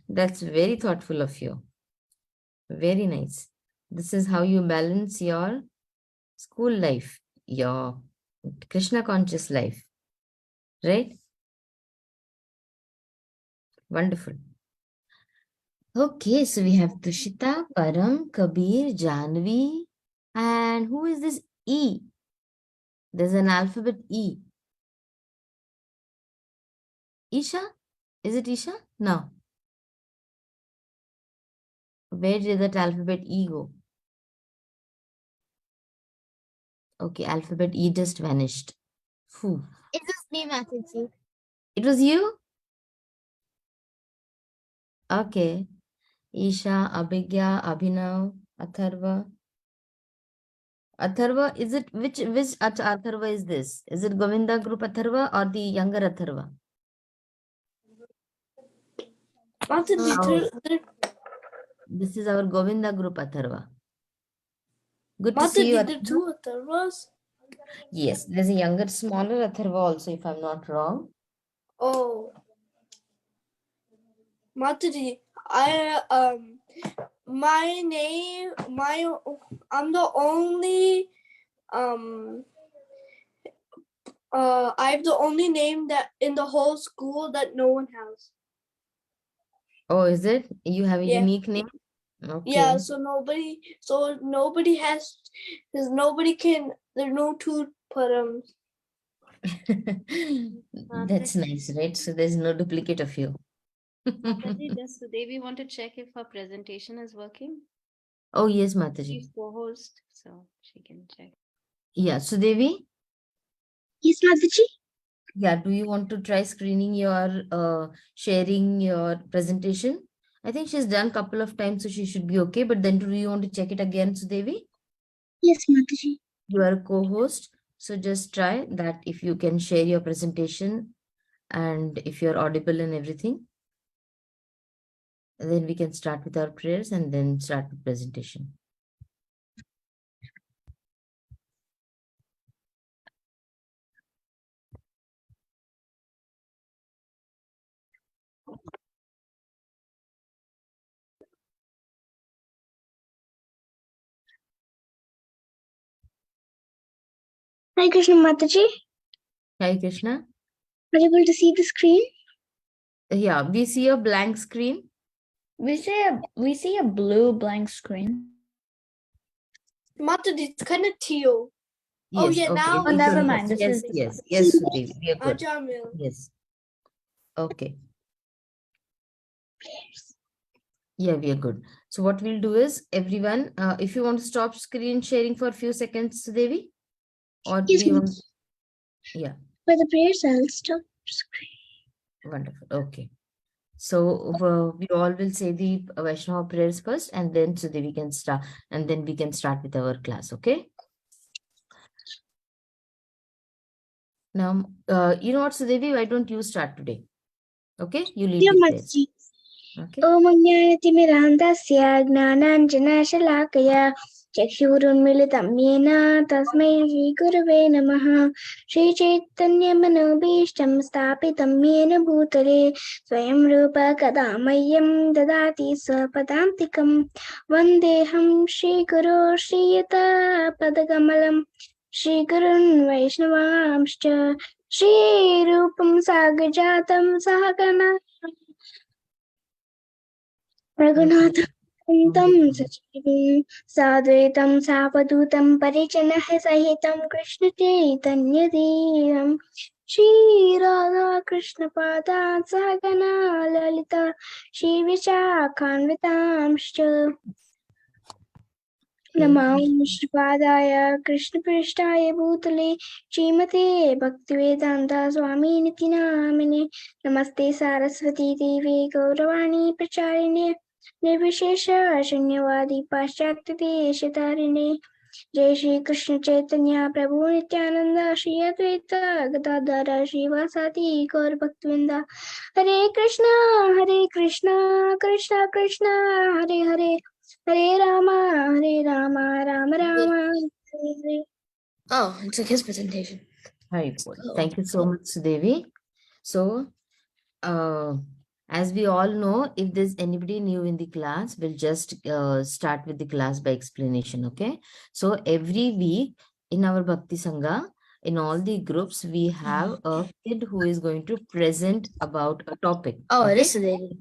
That's very thoughtful of you. Very nice. This is how you balance your school life, your Krishna conscious life, right? Wonderful. Okay, so we have Tushita, Param, Kabir, Janvi, and who is this E? There's an alphabet E. Isha? Is it Isha? No. Where did that alphabet E go? Okay, alphabet E just vanished. Phew. It was me, Mataji. It was you? Okay. Isha, Abhigya, Abhinav, Atharva. Atharva, is it which Atharva is this? Is it Govinda group Atharva or the younger Atharva? This is our Govinda group Atharva. Good to see you. There two Atharvas? Yes, there's a younger, smaller Atharva also, if I'm not wrong. Oh. Mataji, I'm the only I have the only name that in the whole school that no one has. Oh, is it? You have a Yeah. unique name? Okay. Yeah, so nobody has, because nobody can, there are no two Params. That's nice, right? So there's no duplicate of you. Mataji, does Sudevi want to check if her presentation is working? Oh, yes, Mataji. She's co-host, so she can check. Yeah, Sudevi? Yes, Mataji. Yeah, do you want to try screening your, sharing your presentation? I think she's done a couple of times, so she should be okay. But then do you want to check it again, Sudevi? Yes, Mataji. You are a co-host, so just try that if you can share your presentation and if you're audible and everything. Then we can start with our prayers and then start with presentation. Hi, Krishna Mataji. Hi, Krishna. Are you able to see the screen? Yeah, we see a blank screen. We see a blue blank screen. Mataji, it's kind of teal. Oh, Yes, yeah, okay. now Oh, we never can- mind. This Yes, is yes, yes, Sudevi, we are good. Ajamila. Yes. Okay. Yeah, we are good. So what we'll do is, everyone, if you want to stop screen sharing for a few seconds, Devi, or Yes, we want, Mataji. yeah, For the prayers, I'll stop screen. wonderful. Okay. So we all will say the Vaishnava prayers first, and then Sudevi can start, and then we can start with our class. Okay. Now, you know what, Sudevi, why don't you start today? Okay, you lead Yeah, the prayers. Mataji. Okay. ॐ ज्ञानतिमिरान्धस्य ज्ञानाञ्जनशलाकया चक्षुरुन्मिलितं येन तस्मै श्रीगुरवे नमः श्रीचैतन्यमनोभीष्टं स्थापितं येन भूतले स्वयं रूप कदा मह्यं ददाति स्वपदान्तिकं वन्देऽहं श्रीगुरो श्रीयुतपदकमलं श्रीगुरुन् वैष्णवांश्च श्रीरूपं साग्रजातं सहगणा रघुनाथं सजीवं साद्वैतं सावधूतं परिजनः सहितं कृष्णचैतन्यदेवं श्रीराधा कृष्णपादान् सहगणा ललिता श्रीविशाखान्वितांश्च नमो श्रीपादाय कृष्णपृष्ठाय भूतले श्रीमते भक्तिवेदान्ता स्वामिनिति नामिने नमस्ते सारस्वती देवी गौरवाणी प्रचारिणे निर्विशेष शून्यवादी पाश्चात्य देशतारिणे जय श्री कृष्ण चैतन्य प्रभु नित्यानंद श्री अद्वैत गदाधर श्रीवासादि गौर भक्तवृंदा हरे Krishna Krishna Krishna Hare Hare Hare Rama, Rama Rama, Hare Hare. Oh, it's like his presentation. Hi, thank you so much, Sudevi. So, As we all know, if there's anybody new in the class, we'll just start with the class by explanation, okay? So every week in our Bhakti Sangha, in all the groups, we have a kid who is going to present about a topic. Oh, Okay? this is it.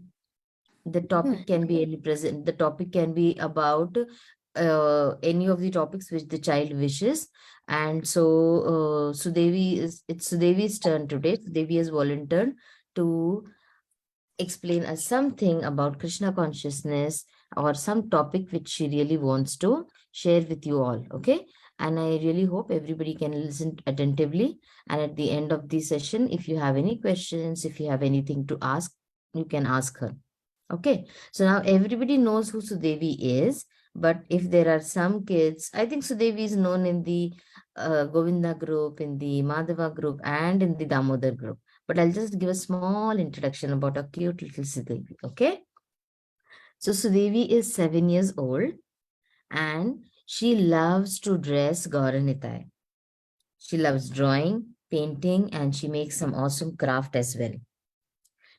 The topic can be any present. The topic can be about any of the topics which the child wishes. And so it's Sudevi's turn today. Sudevi has volunteered to explain us something about Krishna consciousness or some topic which she really wants to share with you all. Okay. And I really hope everybody can listen attentively. And at the end of the session, if you have any questions, if you have anything to ask, you can ask her. Okay. So now everybody knows who Sudevi is. But if there are some kids, I think Sudevi is known in the Govinda group, in the Madhava group, and in the Damodar group. But I'll just give a small introduction about a cute little Sudevi, okay? So Sudevi is 7 years old and she loves to dress Gauranitai. She loves drawing, painting, and she makes some awesome craft as well.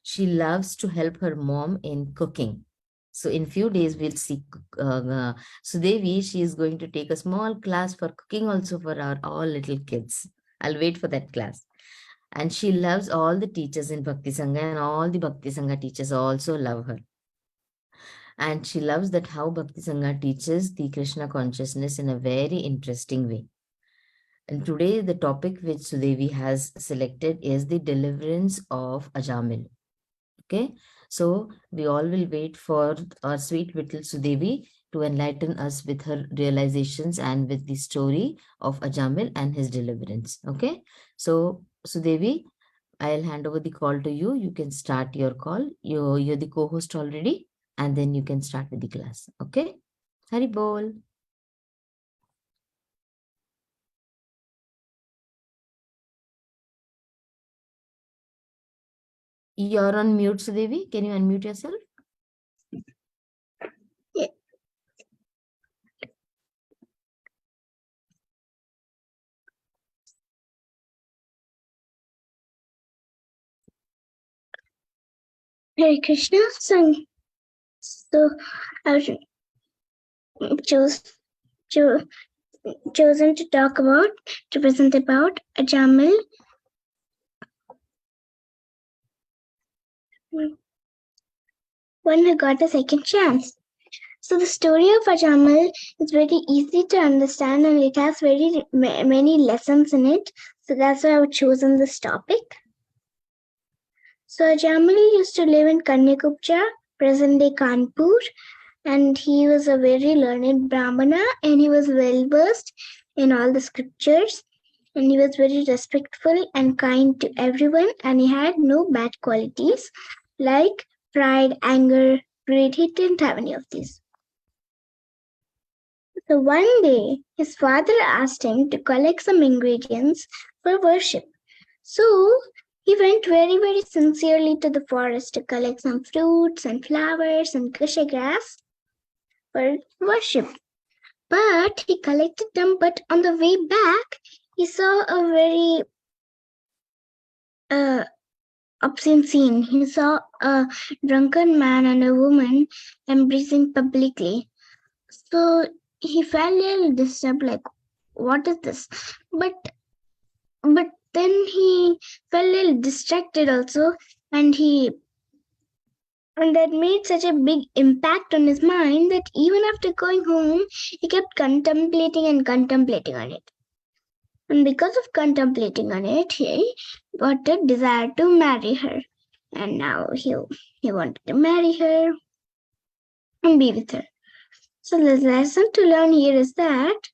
She loves to help her mom in cooking. So in few days, we'll see Sudevi. She is going to take a small class for cooking also for our all little kids. I'll wait for that class. And she loves all the teachers in Bhakti Sangha, and all the Bhakti Sangha teachers also love her. And she loves that how Bhakti Sangha teaches the Krishna consciousness in a very interesting way. And today the topic which Sudevi has selected is the deliverance of Ajamila. Okay, so we all will wait for our sweet little Sudevi to enlighten us with her realizations and with the story of Ajamil and his deliverance. Okay, so Sudevi, I'll hand over the call to you. You can start your call. You're the co-host already, and then you can start with the class. Okay, Hari Bol. You're on mute, Sudevi. Can you unmute yourself? Yeah. Hare Krishna. So I've chosen to present about Ajamil. When he got a second chance. So the story of Ajamil is very easy to understand and it has very many lessons in it. So that's why I've chosen this topic. So Ajamil used to live in Kanyakupcha, present-day Kanpur, and he was a very learned Brahmana and he was well-versed in all the scriptures and he was very respectful and kind to everyone and he had no bad qualities like pride, anger, greed. He didn't have any of these. So one day, his father asked him to collect some ingredients for worship. So he went very, very sincerely to the forest to collect some fruits and flowers and kusha grass for worship. But he collected them, but on the way back, he saw a very obscene scene. He saw a drunken man and a woman embracing publicly. So he felt a little disturbed, like, what is this? But then he felt a little distracted also, and that made such a big impact on his mind that even after going home, he kept contemplating on it. And because of contemplating on it, he got a desire to marry her. And now he wanted to marry her and be with her. So the lesson to learn here is that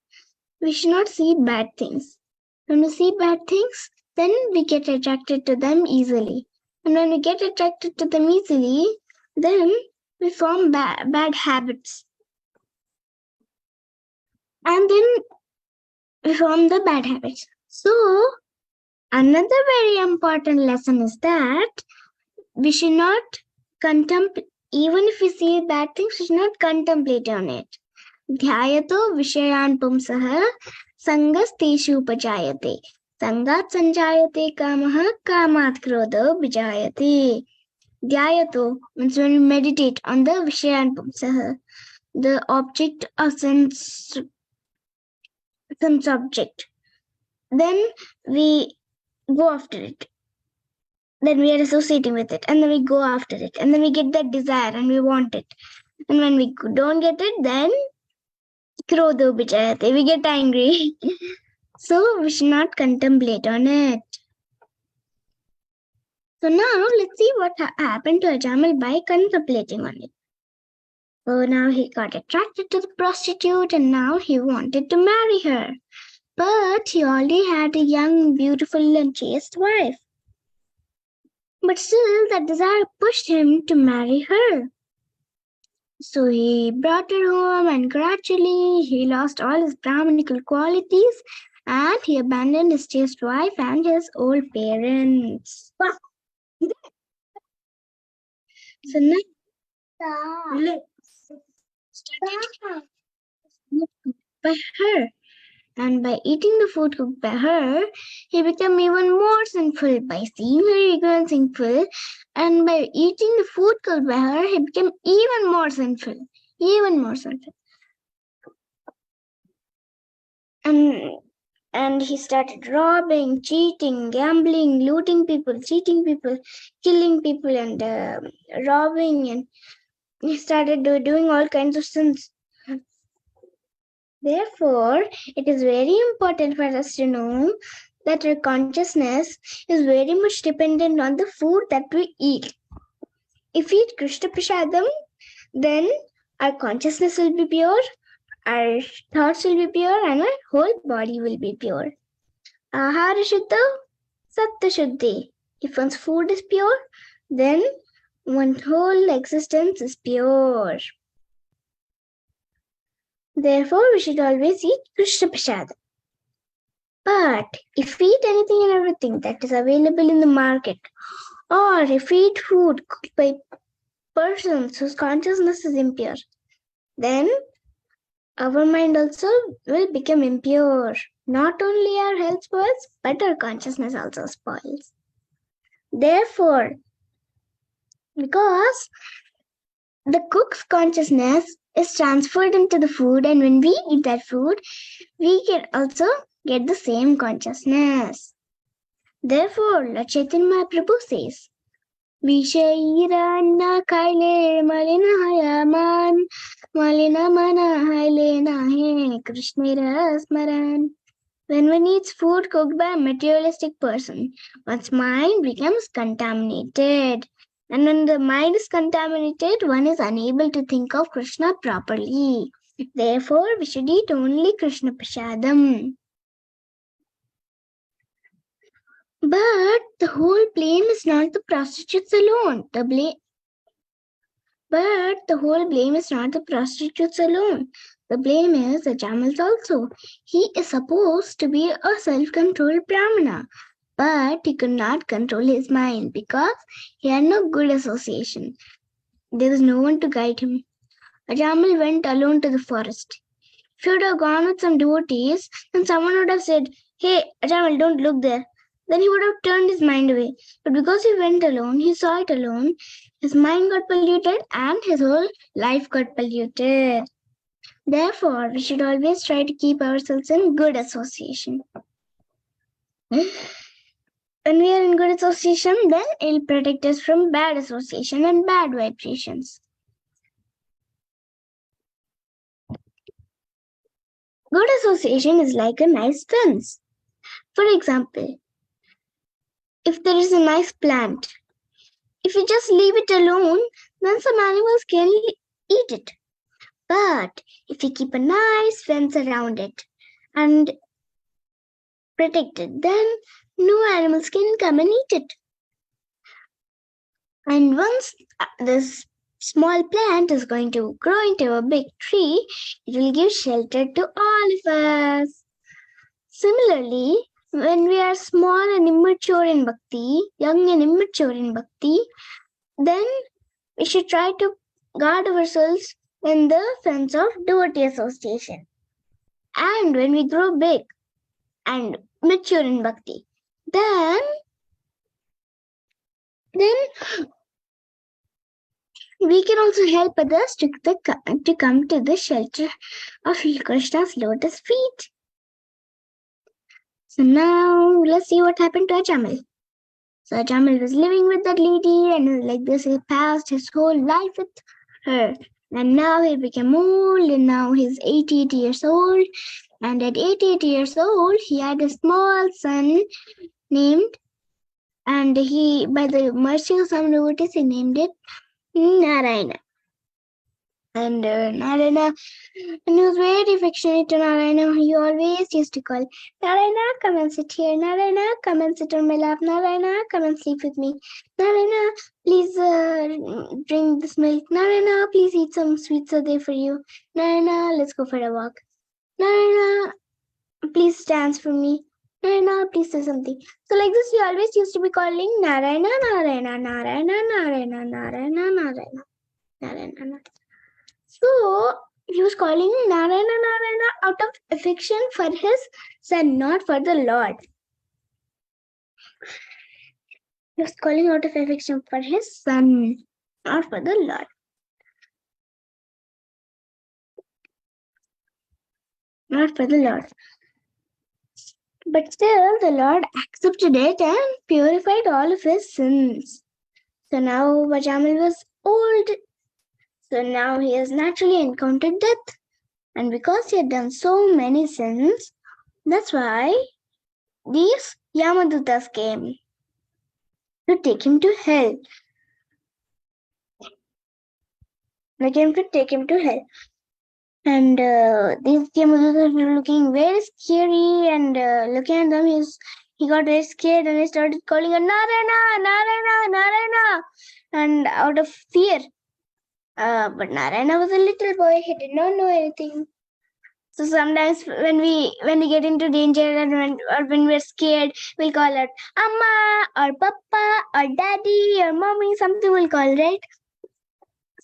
we should not see bad things. When we see bad things, then we get attracted to them easily. And when we get attracted to them easily, then we form bad habits. And then we form the bad habits. So another very important lesson is that we should not contemplate, even if we see bad things, we should not contemplate on it. Dhyayato vishayan pumsaha sangastishu upajayate. Sangat sanjayate kamaha kamat krodho vijayate. Dhyayato means when we meditate on the Vishayan Pumsaha, the object of some subject. Then we go after it. Then we are associating with it, and then we go after it, and then we get that desire and we want it. And when we don't get it, then krodho bijayate, we get angry. So we should not contemplate on it. So now let's see what happened to Ajamal by contemplating on it. So now he got attracted to the prostitute and now he wanted to marry her. But he already had a young, beautiful and chaste wife. But still that desire pushed him to marry her. So he brought her home and gradually he lost all his Brahminical qualities and he abandoned his chaste wife and his old parents. So now started by her. And by eating the food cooked by her, he became even more sinful. By seeing her, he became sinful. And by eating the food cooked by her, he became even more sinful. Even more sinful. And he started robbing, cheating, gambling, looting people, cheating people, killing people, and robbing. And he started doing all kinds of sins. Therefore, it is very important for us to know that our consciousness is very much dependent on the food that we eat. If we eat Krishna Prasadam, then our consciousness will be pure, our thoughts will be pure, and our whole body will be pure. Ahara Shuddha, Sattva Shuddhi. If one's food is pure, then one's whole existence is pure. Therefore, we should always eat Krishna Prasadam. But if we eat anything and everything that is available in the market, or if we eat food cooked by persons whose consciousness is impure, then our mind also will become impure. Not only our health spoils, but our consciousness also spoils. Therefore, because the cook's consciousness is transferred into the food, and when we eat that food, we can also get the same consciousness. Therefore, Lord Chaitanya Mahaprabhu says, Vishayiranna kaile malina hayaman, malina mana haile nahe Krishnira smaran. When one eats food cooked by a materialistic person, one's mind becomes contaminated. And when the mind is contaminated, one is unable to think of Krishna properly. Therefore, we should eat only Krishna Prasadam. But the whole blame is not the prostitutes alone. The blame is not the prostitutes alone. The blame is Ajamal's also. He is supposed to be a self-controlled Brahmana, but he could not control his mind because he had no good association. There was no one to guide him. Ajamal went alone to the forest. If he would have gone with some devotees, then someone would have said, "Hey, Ajamal, don't look there." Then he would have turned his mind away. But because he went alone, he saw it alone, his mind got polluted and his whole life got polluted. Therefore, we should always try to keep ourselves in good association. When we are in good association, then it will protect us from bad association and bad vibrations. Good association is like a nice fence. For example, if there is a nice plant, if you just leave it alone, then some animals can eat it. But if you keep a nice fence around it and protect it, then no animals can come and eat it. And once this small plant is going to grow into a big tree, it will give shelter to all of us. Similarly, when we are small and immature in bhakti, young and immature in bhakti, then we should try to guard ourselves in the sense of devotee association. And when we grow big and mature in bhakti, then we can also help others to come to the shelter of Krishna's lotus feet. So now let's see what happened to Ajamil. So Ajamil was living with that lady, and like this, he passed his whole life with her. And now he became old, and now he's 88 years old. And at 88 years old, he had a small son named, and he, by the mercy of some devotees, he named it Narayana. And Narayana, and he was very affectionate to Narayana. He always used to call, Narayana, come and sit here. Narayana, come and sit on my lap. Narayana, come and sleep with me. Narayana, please drink this milk. Narayana, please eat some sweets are there for you. Narayana, let's go for a walk. Narayana, please dance for me. Narayana, please do something. So like this, he always used to be calling Narayana, Narayana, Narayana, Narayana, Narayana, Narayana, Narayana. So he was calling Narayana, Narayana out of affection for his son, not for the Lord. He was calling out of affection for his son, not for the Lord. Not for the Lord. But still, the Lord accepted it and purified all of his sins. So now Ajamil was old. So now he has naturally encountered death. And because he had done so many sins, that's why these Yamadutas came to take him to hell. They came to take him to hell. And these Yamadutas were looking very scary, and looking at them, he got very scared and he started calling her Narayana, Narayana, Narayana, and out of fear. But Narayana was a little boy, he did not know anything. So sometimes when we get into danger and when we're scared, we'll call out Amma or Papa or Daddy or Mommy, something we'll call, right?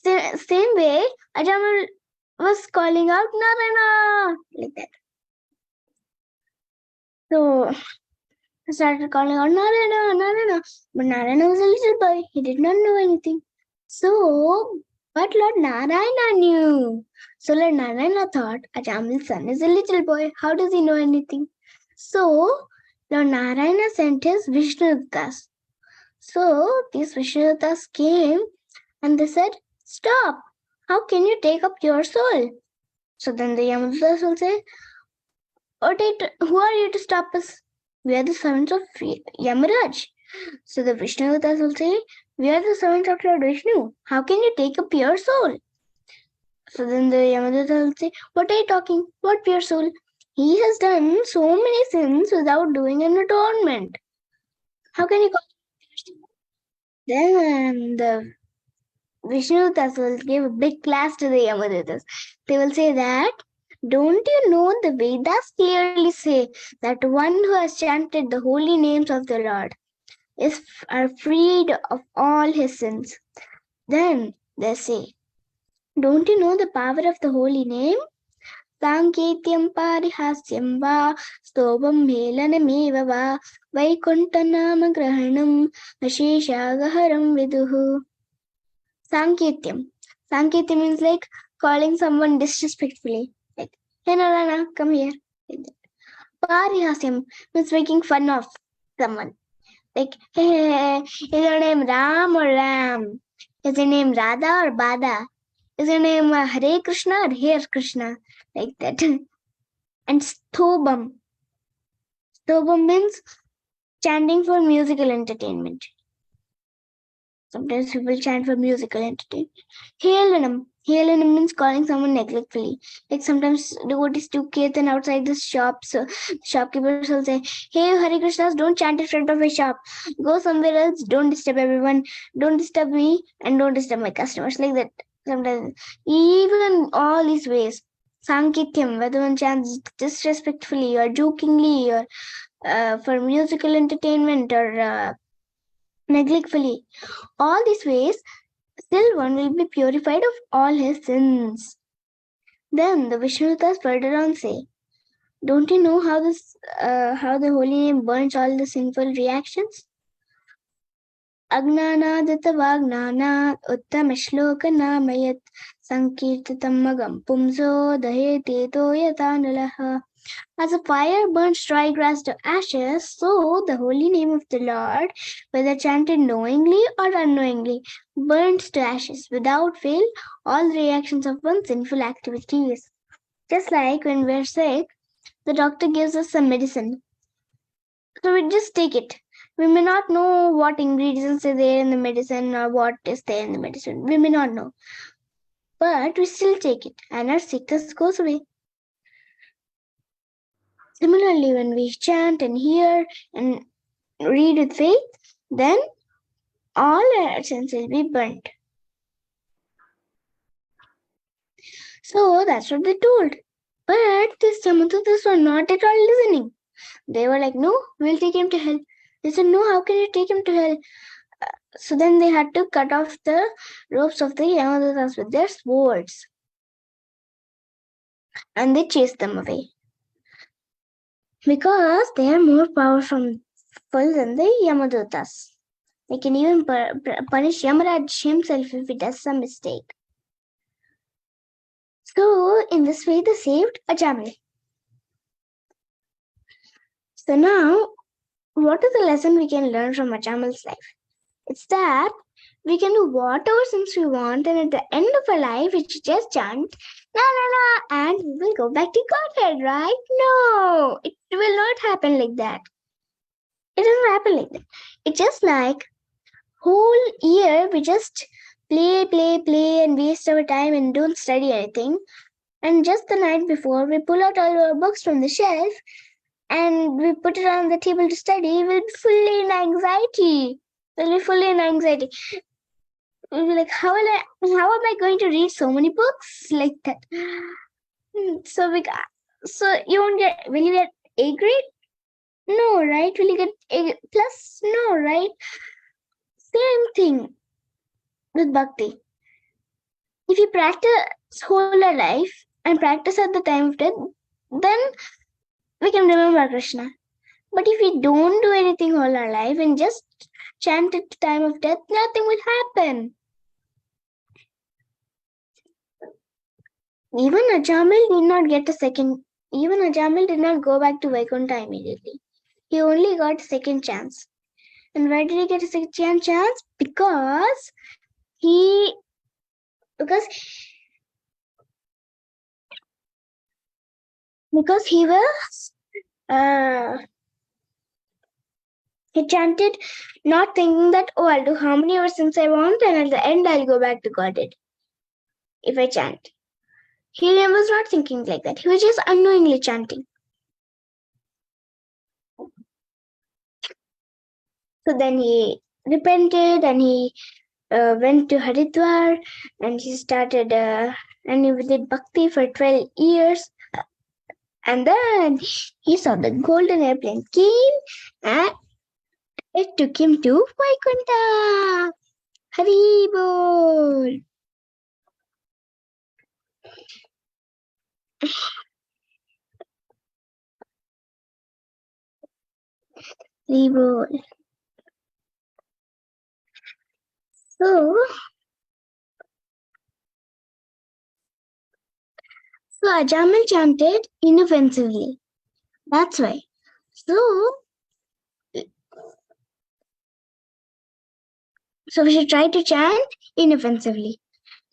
Same way, Ajamil was calling out Narayana, like that. So I started calling out Narayana, Narayana. But Narayana was a little boy, he did not know anything. So, but Lord Narayana knew. So Lord Narayana thought, Ajamil's son is a little boy. How does he know anything? So Lord Narayana sent his Vishnudutas. So these Vishnudutas came and they said, stop. How can you take up your soul? So then the Yamadutas will say, who are you to stop us? We are the servants of Yamaraj. So the Vishnudutas will say, we are the servants of Lord Vishnu. How can you take a pure soul? So then the Yamaduta will say, what are you talking? What pure soul? He has done so many sins without doing an atonement. How can you call him? Then the Vishnudutas will give a big class to the Yamadutas. They will say that, don't you know the Vedas clearly say that one who has chanted the holy names of the Lord are freed of all his sins. Then they say, don't you know the power of the holy name? Sanketyam parihasyam va, stobam melanameva va, vaikuntanama grahanam, asheshagaharam viduhu. Sanketyam. Sanketyam means like calling someone disrespectfully. Like, hey Narana, come here. Like that. Parihasyam means making fun of someone. Like, hey, is your name Ram or Ram? Is your name Radha or Bada? Is your name Hare Krishna or Hare Krishna? Like that. And Stobam. Stobam means chanting for musical entertainment. Sometimes people chant for musical entertainment. Helanam. Helanam means calling someone neglectfully. Like sometimes devotees do kirtan outside the shops. So shopkeepers will say, hey Hare Krishnas, don't chant in front of my shop. Go somewhere else. Don't disturb everyone. Don't disturb me and don't disturb my customers. Like that. Sometimes even all these ways. Sankityam, whether one chants disrespectfully or jokingly or for musical entertainment or neglectfully. All these ways, still one will be purified of all his sins. Then the Vishnudutas further on say, don't you know how the holy name burns all the sinful reactions? Agnanaditavagnanat uttamashlokanamayak sankirtitamagam pumso daheteto yatanulaha. As a fire burns dry grass to ashes, so the holy name of the Lord, whether chanted knowingly or unknowingly, burns to ashes. Without fail, all the reactions of one sinful activities. Just like when we're sick, the doctor gives us some medicine. So we just take it. We may not know what ingredients are there in the medicine or what is there in the medicine. We may not know. But we still take it and our sickness goes away. Similarly, when we chant and hear and read with faith, then all our sins will be burnt. So that's what they told. But these Samadutas were not at all listening. They were like, no, we'll take him to hell. They said, no, how can you take him to hell? So then they had to cut off the ropes of the Yamadutas with their swords. And they chased them away. Because they are more powerful than the Yamadutas. They can even punish Yamaraj himself if he does some mistake. So, in this way, they saved Ajamila. So now, what is the lesson we can learn from Ajamila's life? It's that we can do whatever sins we want, and at the end of our life, we should just chant, na na na, and we will go back to Godhead, right? No, it will not happen like that. It doesn't happen like that. It's just like whole year we just play, and waste our time and don't study anything. And just the night before, we pull out all our books from the shelf and we put it on the table to study. We'll be fully in anxiety. We'll be like, how am I going to read so many books like that? So you won't get. Will you get A grade? No, right? Will you get A plus? No, right? Same thing with bhakti. If you practice whole our life and practice at the time of death, then we can remember Krishna. But if we don't do anything all our life and just chant at the time of death, nothing will happen. Even Ajamil did not get a second. Even Ajamil did not go back to Vaikuntha immediately. He only got a second chance. And why did he get a second chance? Because he was he chanted not thinking that, oh, I'll do how many hours since I want, and at the end I'll go back to Godhead if I chant. He was not thinking like that. He was just unknowingly chanting. So then he repented and he went to Haridwar and he started and he did bhakti for 12 years. And then he saw the golden airplane came and it took him to Vaikuntha. Hari Bol. Hari Bol. So Ajamil chanted inoffensively. That's why. So we should try to chant inoffensively.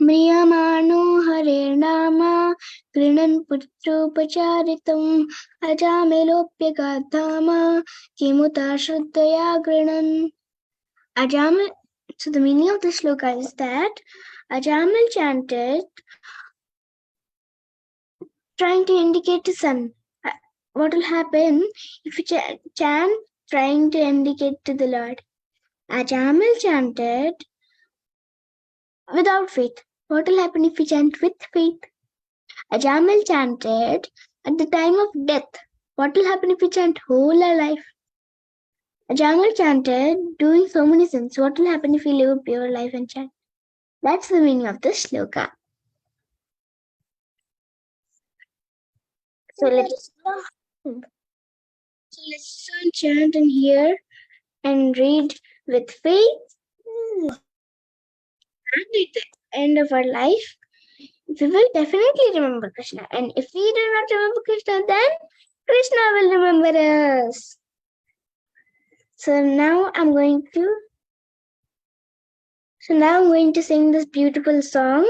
Mriyamano Hare Nama Krinan Putrupacharitam Ajamelopyagadhama Kimuta Shruddhaya Grinan. Ajamil. So the meaning of this shloka is that Ajamil chanted trying to indicate the sun. What will happen if you chant trying to indicate to the Lord? Ajamil chanted without faith. What will happen if we chant with faith? Ajamil chanted at the time of death. What will happen if we chant whole our life? Ajamil chanted doing so many sins. What will happen if we live a pure life and chant? That's the meaning of this shloka. So let's chant and hear and read with faith And at the end of our life, we will definitely remember Krishna. And if we do not remember Krishna, then Krishna will remember us. So now I'm going to sing this beautiful song.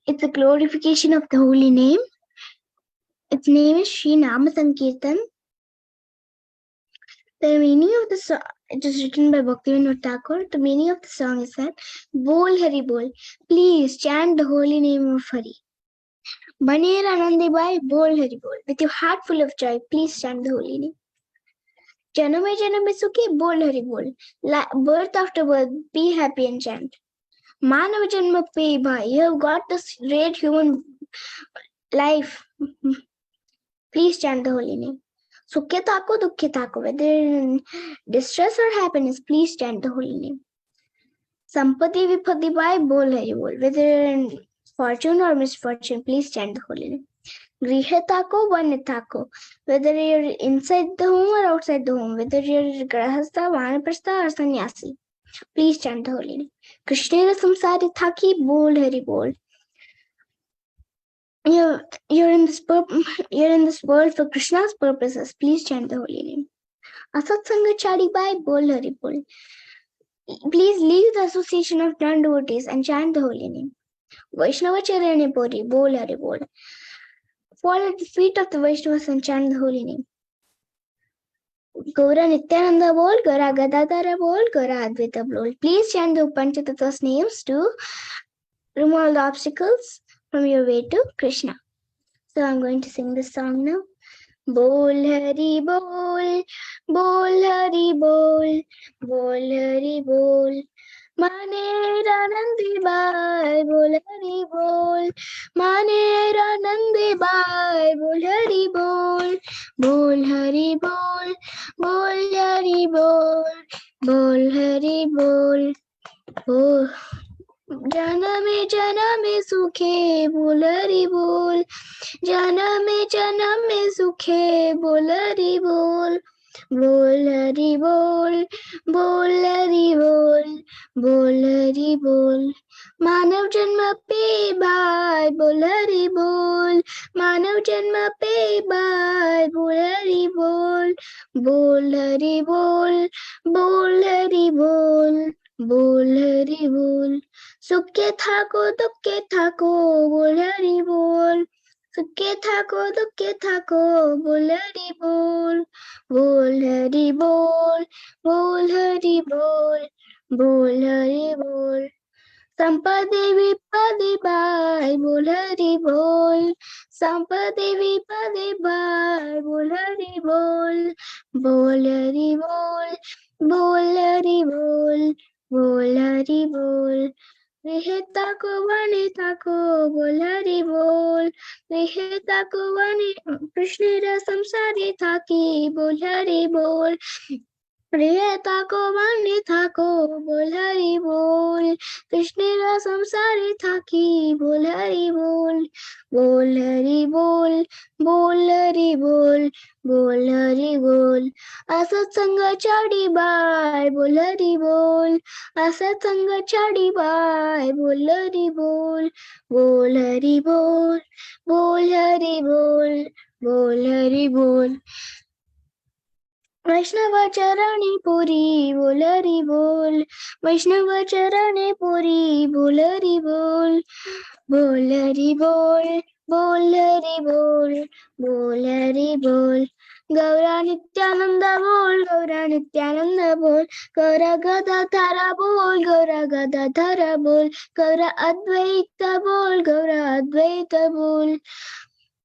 It's a glorification of the holy name. Its name is Sri Nama Sankirtan. The meaning of the song, it is written by Bhaktin Thakur. The meaning of the song is that, Bol Hari Bol, please chant the holy name of Hari. Baner Anandi Bai, Bol Hari Bol. With your heart full of joy, please chant the holy name. Janame Janame Sukhe, Bol Hari Bol. Birth after birth, be happy and chant. Manav Janma Pe Bhai, you have got this great human life. Please chant the holy name. Sukhe Thako, Dukhe Thako. Whether in distress or happiness, please chant the holy name. Sampati Vipati Bhai, Bol Hari Bol. Whether in fortune or misfortune, please chant the holy name. Grihe Thako, Vane Thako. Whether you're inside the home or outside the home, whether you're Grahastha, Vanaprastha or Sannyasi, please chant the holy name. Krishnera Samsari Thaki, Bol Hari Bol. You're in this world for Krishna's purposes. Please chant the holy name. Asat Sanga Chadi Bai, Bol Hari Bol. Please leave the association of non-devotees and chant the holy name. Vaishnava Charane Puri, Bol Hari Bol. Fall at the feet of the Vaishnavas and chant the holy name. Gaura Nityananda Bol, Gaura Gadadhara Bol, Gaura Advaita Bol. Please chant the Upanchatattva's names to remove all the obstacles from your way to Krishna. So I'm going to sing this song now. Bol Hari Bol, Bol Hari Bol, Bol Hari Bol. Mane Ranandi Bai, Bol Hari Bol. Mane Ranandi Bai, Bol Hari Bol. Bol Hari Bol, Bol Hari Bol, Bol Hari Bol. Oh. Janame Janame Sukhe, Bol Hari Bol. Janame Janame Sukhe, Bol Hari Bol. Bol Hari Bol, Bol Hari Bol, Bol Hari Bol. Manav Janma Pe Bhai, Bol Hari Bol. Manav Janma Pe Bhai, Bol Hari Bol. Bol Hari Bol, Bol Hari Bol, Bol Hari Bol. Sukhe Thako, Dukhe Thako, Bol Hari Bol. Sukhe Thako, Dukhe Thako, Bol Hari Bol. Bol Hari Bol, Bol Hari Bol, Bol Hari Bol. Sampade Vipade Bai, Bol Hari Bol. Sampade Vipade Bai, Bol Hari Bol. Bol Hari Bol, Bol Hari Bol, Bol Hari Bol. Grihe Thako, Vane Thako, Bol Hari Bol. Grihe Thako, Vane Krishnera Samsari Thaki, Bol Hari Bol. Grihe Thako, Vane Thako, Bol Hari Bol. Krishnera Samsari Thaki, Bol Hari Bol. Bol Hari Bol, Bol Hari Bol, Bol Hari Bol. Asat Sanga Chadi Bai, Bol Hari Bol. Asat Sanga Chadi Bai, Bol Hari Bol. Bol Hari Bol, Bol Hari Bol, Bol Hari Bol. Vaishnava Charane Puri, Bol Hari Bol. Vaishnava Charane Puri, Bol Hari Bol. Bol Hari Bol, Bol Hari Bol, Bol Hari Bol. Gaura Nityananda Bol, Gaura Nityananda Bol. Gaura Gadadhara Bol, Gaura Gadadhara Bol. Gaura Advaita Bol, Gaura Advaita Bol.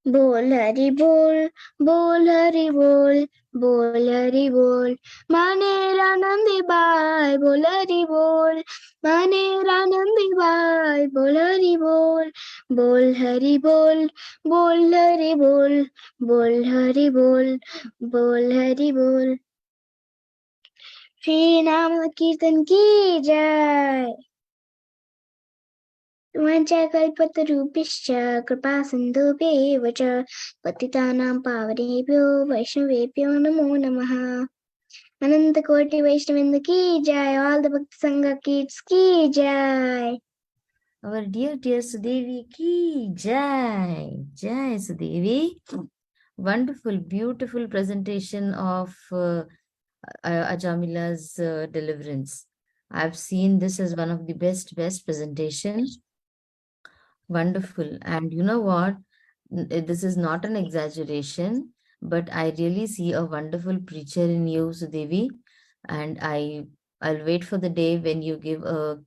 Bol Hari Bol, Bol Hari Bol, Bol Hari Bol. Mane Ranandi Bai, Bol Hari Bol. Mane Ranandi Bai, Bol Hari Bol. Bol Hari Bol, Bol Hari Bol, Bol Hari Bol, Bol Hari Bol. Shri Nama Kirtan ki jai. Vanchakalpatarubhishya कृपासिन्धुभ्येव च पतितानां पावनेभ्यो वैष्णवेभ्यो नमो नमः. Ananta Koti Vaishnavinda ki jai. All the Bhakti Sangha kids ki jai. Our dear Sudevi ki jai. Jai Sudevi. Wonderful, beautiful presentation of Ajamila's deliverance. I've seen this as one of the best presentation. Wonderful. And you know what? This is not an exaggeration, but I really see a wonderful preacher in you, Sudevi. And I'll wait for the day when you give a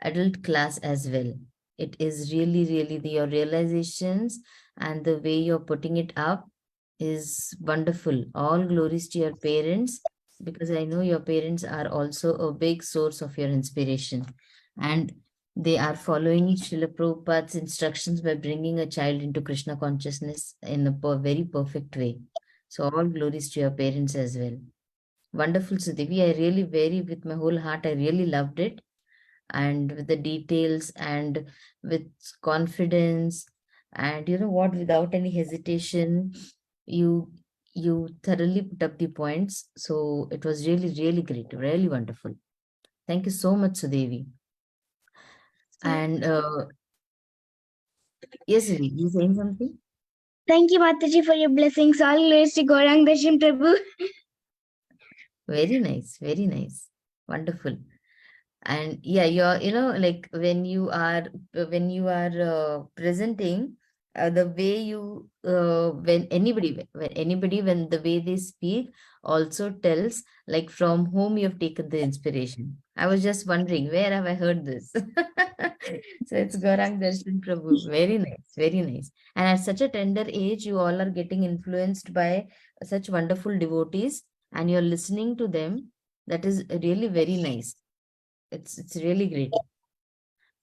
adult class as well. It is really your realizations and the way you're putting it up is wonderful. All glories to your parents, because I know your parents are also a big source of your inspiration. And they are following Srila Prabhupada's instructions by bringing a child into Krishna consciousness in a very perfect way. So all glories to your parents as well. Wonderful, Sudevi. I really with my whole heart, I really loved it. And with the details and with confidence, and you know what, without any hesitation, you thoroughly put up the points. So it was really great, really wonderful. Thank you so much, Sudevi. And yes, Sudevi, you saying something? Thank you, Mataji, for your blessings. All glories to Gaurang Darshan Prabhu. Very nice, wonderful. And yeah, you're like when you are presenting, the way you when anybody when the way they speak also tells like from whom you have taken the inspiration. I was just wondering, where have I heard this? So it's Gaurang Darshan Prabhu. Very nice. And at such a tender age, you all are getting influenced by such wonderful devotees, and you're listening to them. That is really very nice. It's really great.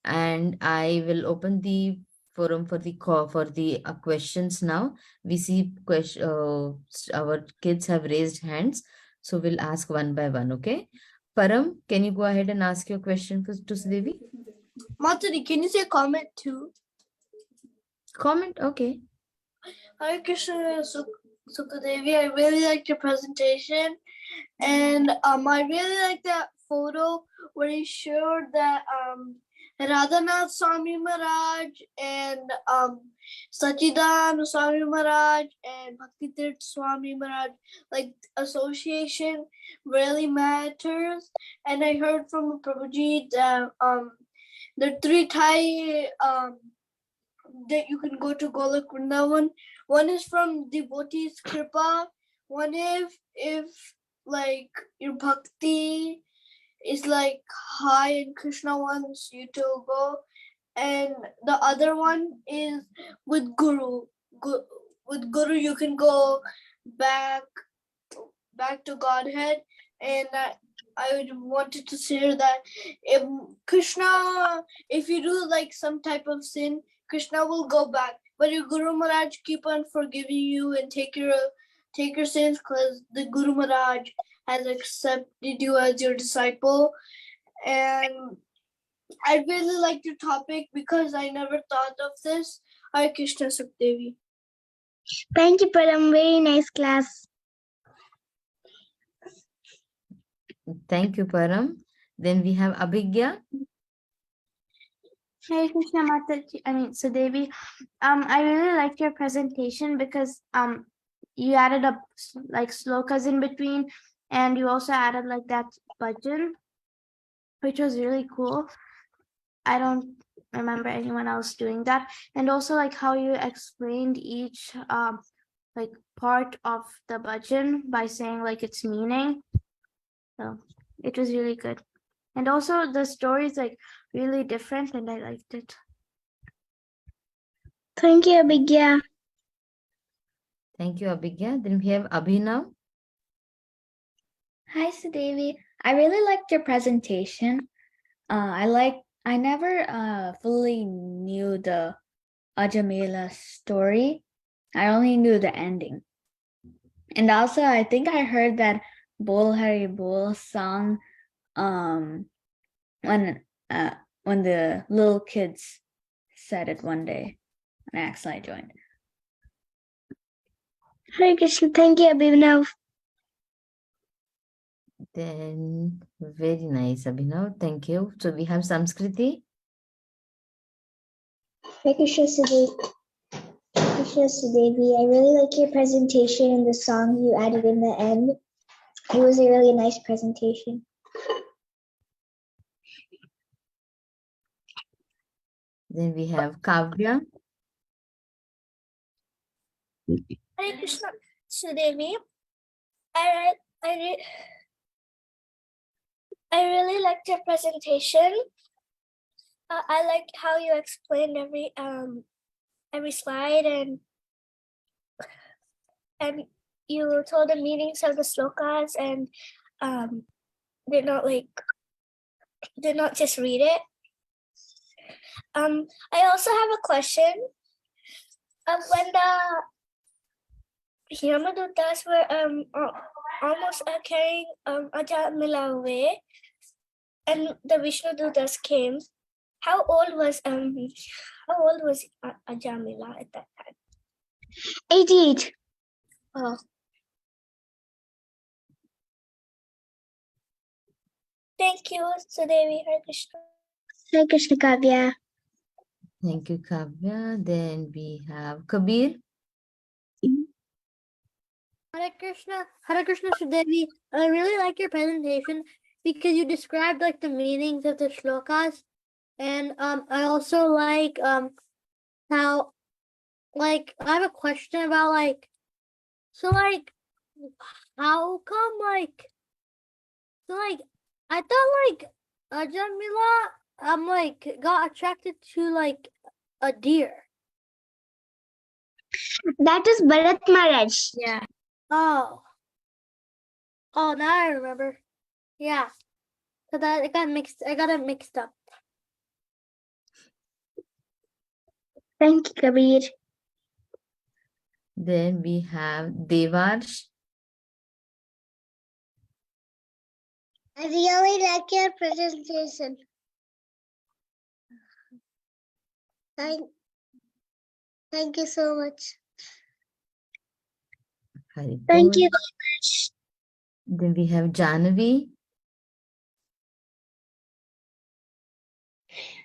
And I will open the forum for the call for the questions now. We see our kids have raised hands, so we'll ask one by one. Okay, Param, can you go ahead and ask your question to Sudevi? Matari, can you say comment too? Comment, okay. Hare Krishna, Sukadevi. I really liked your presentation, and I really like that photo where you showed that Radhanath Swami Maharaj and Sachidananda Swami Maharaj and Bhakti Swami Maharaj, like association really matters. And I heard from Prabhuji that the three Thai that you can go to Golok Vrindavan. One is from devotees kripa. One if like your bhakti is like high and Krishna wants you to go, and the other one is with Guru. With Guru you can go back to Godhead, and I wanted to share that if Krishna, if you do like some type of sin, Krishna will go back, but your Guru Maharaj keep on forgiving you and take your sins, because the Guru Maharaj has accepted you as your disciple. And I really like your topic because I never thought of this. Hare Krishna, Sukhdevi. Thank you, Param. Very nice class. Thank you, Param. Then we have Abhigya. Hare Krishna Mataji, Sudevi. I really liked your presentation because you added up like slokas in between, and you also added like that bhajan, which was really cool. I don't remember anyone else doing that. And also like how you explained each like part of the bhajan by saying like its meaning. So it was really good. And also the story is like really different and I liked it. Thank you, Abhigya. Thank you, Abhigya. Then we have Abhinav. Hi, Sudevi. I really liked your presentation. I never fully knew the Ajamila story. I only knew the ending. And also, I think I heard that Bol Hari Bol song when the little kids said it one day, and I accidentally joined. Hare Krishna. Thank you, Abhinav. Then very nice, Abhinav. Thank you. So we have Samskriti. Krishna Sudevi, I really like your presentation and the song you added in the end. It was a really nice presentation. Then we have Kavya. Hare Krishna Sudevi. I really liked your presentation. I liked how you explained every slide and you told the meanings of the slokas and did not just read it. I also have a question. When the Yamadutas were almost carrying Ajamila away, and the Vishnudutas came, how old was Ajamila at that time? 88. Oh. Thank you, Sudevi. Hare Krishna. Hare Krishna Kavya. Thank you, Kavya. Then we have Kabir. Hare Krishna Sudevi. I really like your presentation because you described like the meanings of the shlokas, and I also like how like I have a question about like how come I thought like Ajamila like got attracted to like a deer. That is Bharat Maharaj. Yeah. Oh, now I remember. Yeah. So that I got it mixed up. Thank you, Kabir. Then we have Devarsh. I really like your presentation. Thank you so much. Very Thank good. you very much. Then we have Janavi.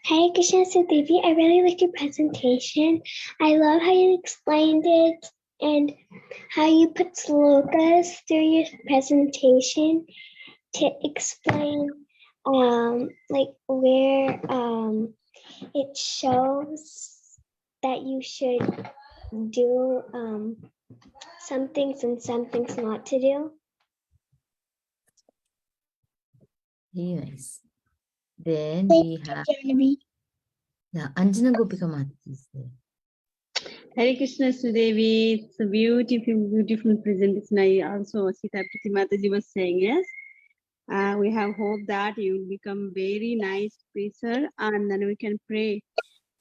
Hare Krishna Sudevi, I really liked your presentation. I love how you explained it and how you put slokas through your presentation to explain like where it shows that you should do some things and some things not to do. Very nice. Then we have Anjana Gopika Mataji is there. Hare Krishna Sudevi, it's a beautiful presentation. I also, Sita Priti Mataji was saying, yes. We have hope that you will become very nice preacher and then we can pray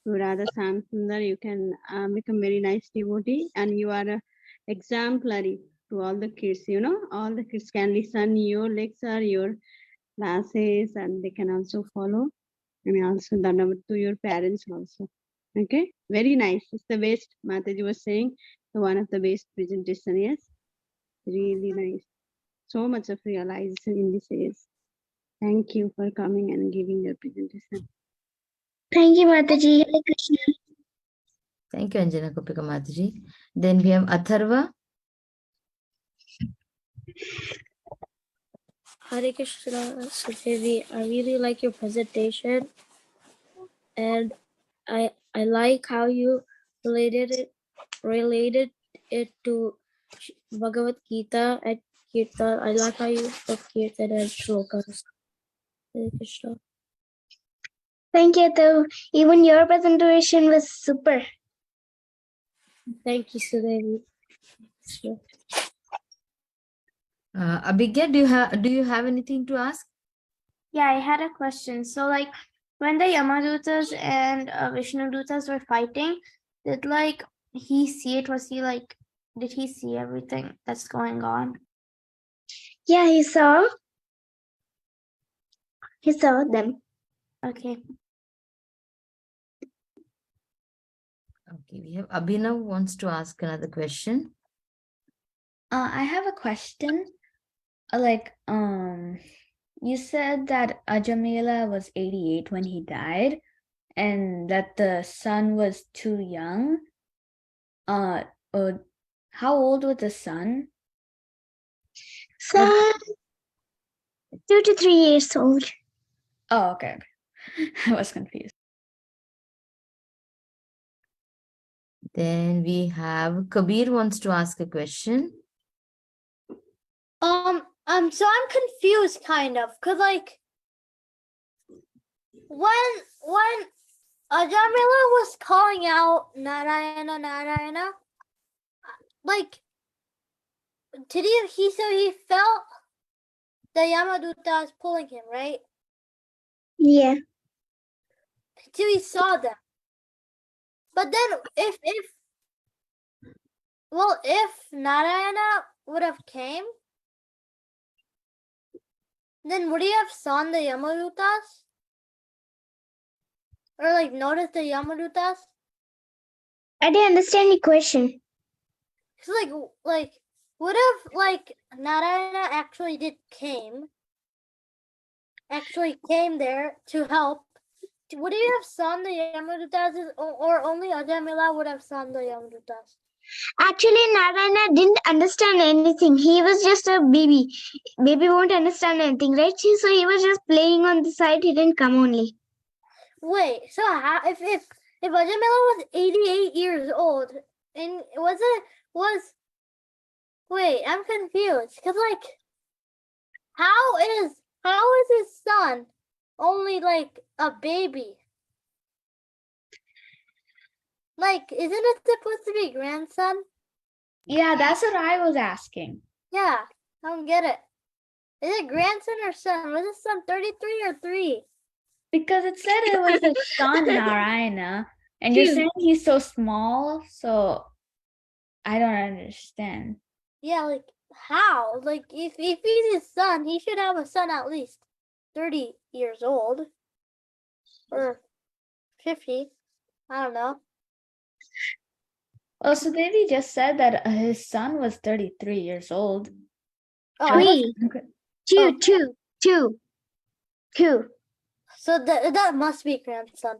to Radha Samsundar. You can become very nice devotee and you are exemplary to all the kids, you know, all the kids can listen your lecture, your classes and they can also follow. And also to your parents also. Okay, very nice. It's the best. Mataji was saying the one of the best presentation. Yes, really nice. So much of realization in this age. Thank you for coming and giving your presentation. Thank you, Mataji. Hare Krishna. Thank you, Anjana Gopika Mataji. Then we have Atharva. Hare Krishna Sudevi, I really like your presentation, and I like how you related it to Bhagavad Gita and Kirtan. I like how you put Kirtan and shlokas. Hare Krishna. Thank you, though. Even your presentation was super. Thank you, Sudevi. Sure. Abhigya, do you have anything to ask? Yeah, I had a question. So, like, when the Yamadutas and Vishnudutas were fighting, did like he see it? Did he see everything that's going on? Yeah, he saw them. Okay. Okay, we have Abhinav wants to ask another question. I have a question. like you said that Ajamila was 88 when he died, and that the son was too young. Uh, how old was the son? So 2 to 3 years old. Oh, okay. I was confused. Then we have Kabir wants to ask a question. So I'm confused kind of, cause like when Ajamila was calling out Narayana, Narayana, like did he felt the Yamadutas pulling him, right? Yeah. Till he saw them. But then if Narayana would have came, then would he have seen the Yamadutas? Or like noticed the Yamadutas? I didn't understand your question. So like would have like Narayana actually came there to help. Would he have seen the Yamadutas or only Ajamila would have seen the Yamadutas? Actually, Narayana didn't understand anything. He was just a baby. Baby won't understand anything, right? So he was just playing on the side. He didn't come only. Wait, so how if Ajamila was 88 years old and wait, I'm confused because like how is his son only like a baby? Like, isn't it supposed to be grandson? Yeah, that's what I was asking. Yeah, I don't get it. Is it grandson or son? Was his son 33 or 3? Because it said it was his son, Narayana, and you're saying he's so small, so I don't understand. Yeah, like how? Like if he's his son, he should have a son at least 30 years old or 50. I don't know. Well, so Devi just said that his son was 33 years old. Oh, I was, Two. Two. so that must be grandson.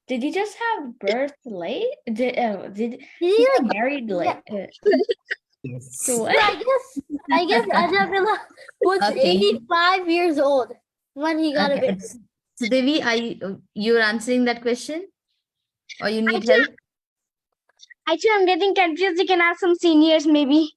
Did he just have birth late? Did Did he he get like? married late? Yes. So what? I guess Ajamila was Okay. 85 years old when he got a Okay. baby. So Devi, you're answering that question? Or you need help? Actually, I'm getting confused. You can ask some seniors maybe.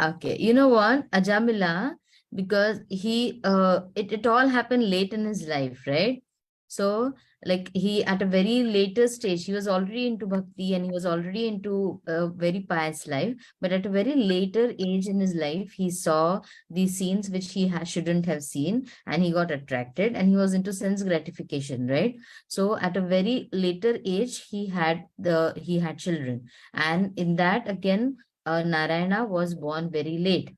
Okay, you know what, Ajamila, because it all happened late in his life, right? So, like he at a very later stage, he was already into bhakti and he was already into a very pious life. But at a very later age in his life, he saw these scenes which he shouldn't have seen, and he got attracted, and he was into sense gratification, right? So, at a very later age, he had children, and in that again Narayana was born very late.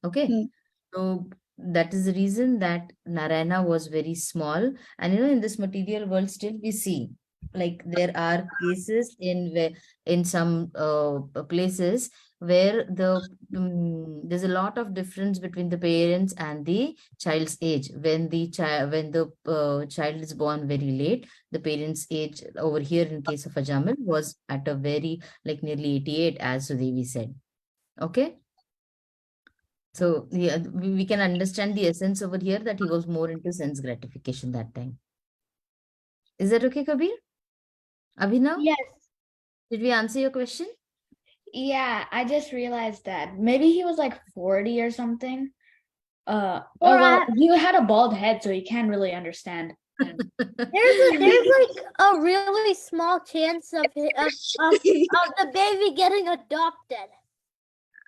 Okay. Hmm. So that is the reason that Narayana was very small. And in this material world, still we see like there are cases in some places where there's a lot of difference between the parents and the child's age. When the child is born very late, the parents' age over here in case of Ajamil was at a very like nearly 88, as Sudevi said. Okay. So yeah, we can understand the essence over here that he was more into sense gratification that time. Is that okay, Kabir? Abhinav, Yes. did we answer your question? Yeah, I just realized that maybe he was like 40 or something. Or well, he had a bald head, so he can't really understand. there's like a really small chance of the baby getting adopted.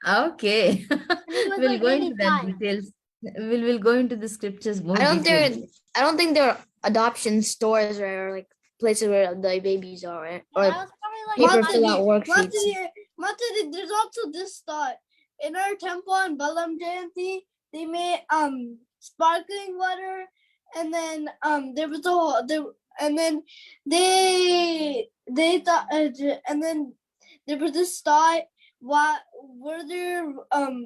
Okay. And he was We'll like go into that 85. details. We'll go into the scriptures more I don't think there are adoption stores or like places where the babies are, That or was probably paper like fill out worksheets. there's also this thought. In our temple on Balam Jayanti, they made sparkling water, and then there was and then they thought and then there was this thought what were there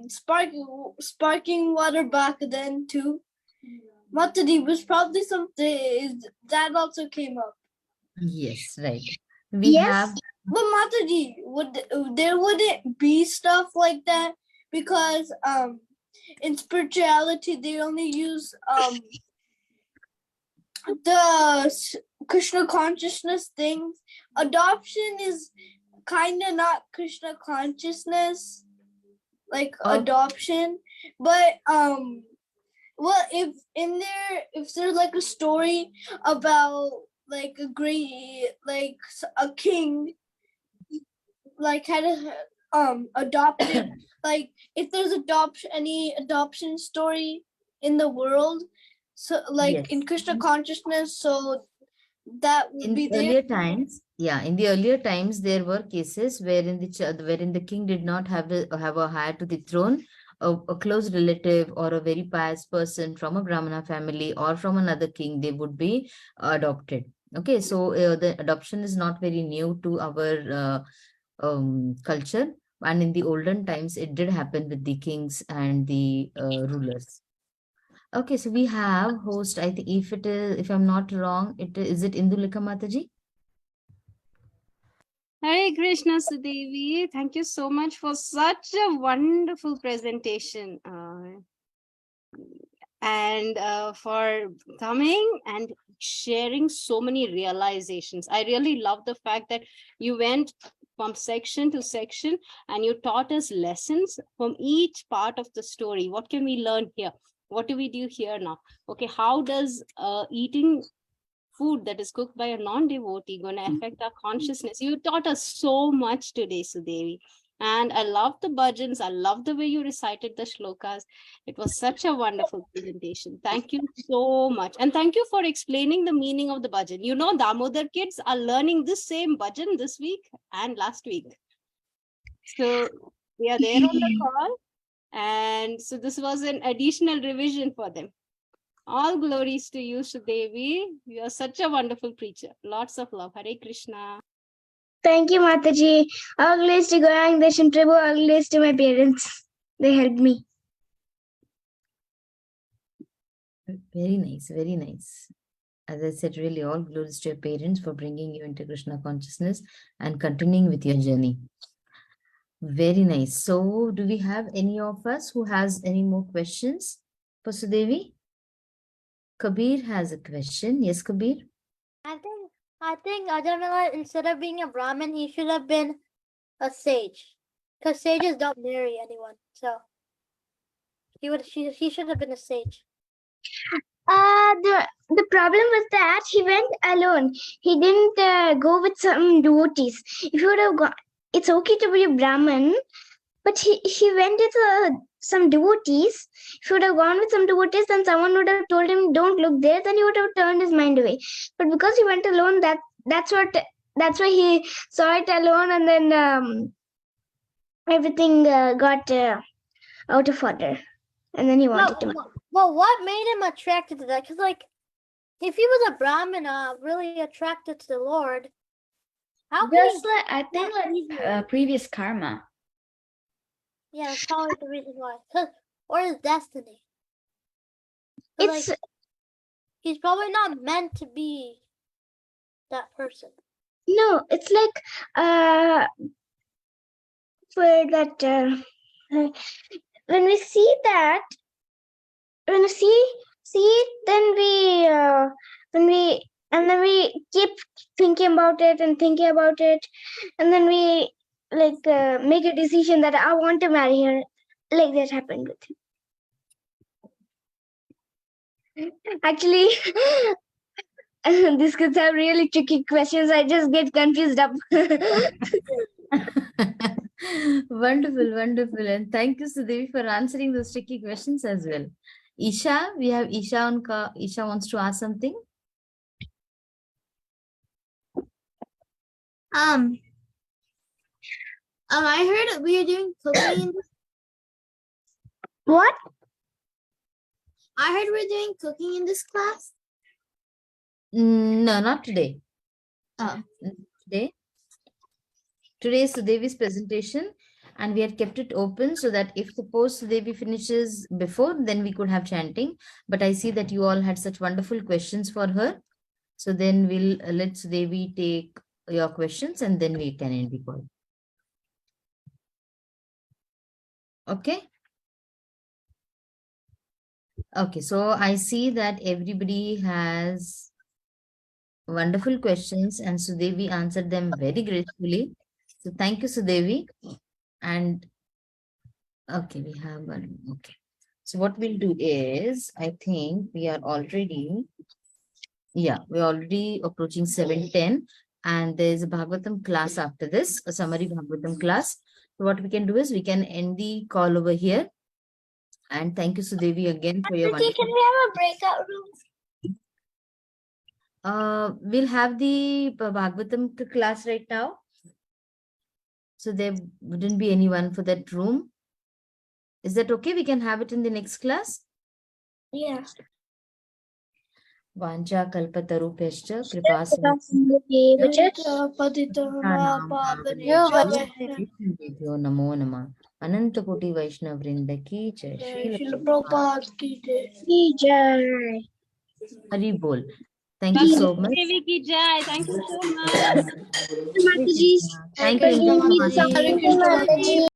sparking water back then too? Matadi was probably something that also came up. Yes, right. We Yes. have, But Mataji, there wouldn't be stuff like that because in spirituality they only use Krishna consciousness things. Adoption is kind of not Krishna consciousness, like Okay. adoption, but well, if there's like a story about like a great, like a king, like had adopted, like if there's any adoption story in the world, so like yes. in Krishna consciousness, so that would In be the there. earlier times, yeah, in the earlier times, there were cases wherein the king did not have a heir to the throne, a close relative or a very pious person from a Brahmana family or from another king, they would be adopted. Okay, so the adoption is not very new to our culture, and in the olden times, it did happen with the kings and the rulers. Okay, so we have host. I think if I'm not wrong, is it Indulika Mataji? Hare Krishna Sudevi, thank you so much for such a wonderful presentation and for coming and sharing so many realizations. I really love the fact that you went from section to section and you taught us lessons from each part of the story. What can we learn here? What do we do here now? Okay, how does eating food that is cooked by a non-devotee going to affect our consciousness? You taught us so much today, Sudevi. And I love the bhajans. I love the way you recited the shlokas. It was such a wonderful presentation. Thank you so much. And thank you for explaining the meaning of the bhajan. You know, Damodar kids are learning this same bhajan this week and last week. So we are there on the call. And so this was an additional revision for them. All glories to you, Sudevi. You are such a wonderful preacher. Lots of love. Hare Krishna. Thank you, Mataji. All glories to Goyang Darshan Prabhu. All glories to my parents. They helped me. Very nice, very nice. As I said, really all glories to your parents for bringing you into Krishna consciousness and continuing with your journey. Very nice. So do we have any of us who has any more questions for Sudevi? Kabir has a question. Yes, Kabir? I think Ajamila, instead of being a Brahmin, he should have been a sage. Because sages don't marry anyone. So he should have been a sage. The problem was that he went alone. He didn't go with some devotees. If you would have gone, it's okay to be a Brahmin, but he went with some devotees. If he would have gone with some devotees, then someone would have told him, "Don't look there." Then he would have turned his mind away. But because he went alone, that's why he saw it alone, and then everything got out of order, and then he wanted to. Well, what made him attracted to that? Because, like, if he was a Brahmana really attracted to the Lord, how could Just he? like I think that like easily? previous karma. Yeah, that's probably the reason why. Or his destiny. But, It's like, he's probably not meant to be that person. no, it's like for that when we see that, when we see it, then we keep thinking about it, and then we make a decision that I want to marry her. Like that happened with him. Actually, these kids have really tricky questions. I just get confused up. Wonderful, wonderful. And thank you, Sudevi, for answering those tricky questions as well. Isha, we have Isha on call. Isha wants to ask something. I heard that we are doing cooking in this. What? I heard we're doing cooking in this class. No, not today. Oh. Today is Sudevi's presentation, and we had kept it open so that if suppose Sudevi finishes before, then we could have chanting. But I see that you all had such wonderful questions for her. So then we'll let Sudevi take your questions and then we can end the call. Okay. Okay, so I see that everybody has wonderful questions and Sudevi answered them very gracefully. So thank you, Sudevi. And okay, we have one. Okay. So what we'll do is, I think we are already, yeah, we're already approaching 7:10 and there's a Bhagavatam class after this, a summary Bhagavatam class. So what we can do is we can end the call over here. And thank you, Sudevi, again for your Auntie, wonderful. can we have a breakout room? We'll have the Bhagavatam class right now. So there wouldn't be anyone for that room. Is that okay? We can have it in the next class. Yeah. Vancha kalpatarupescha kripa namo nama. Ananta Koti Vaishnav Vrinda ki jai. Srila Prabhupada की जय Hari Bol. Thank you so much. Devi ki jai. Thank you so much. Thank you. Hare Krishna Mataji.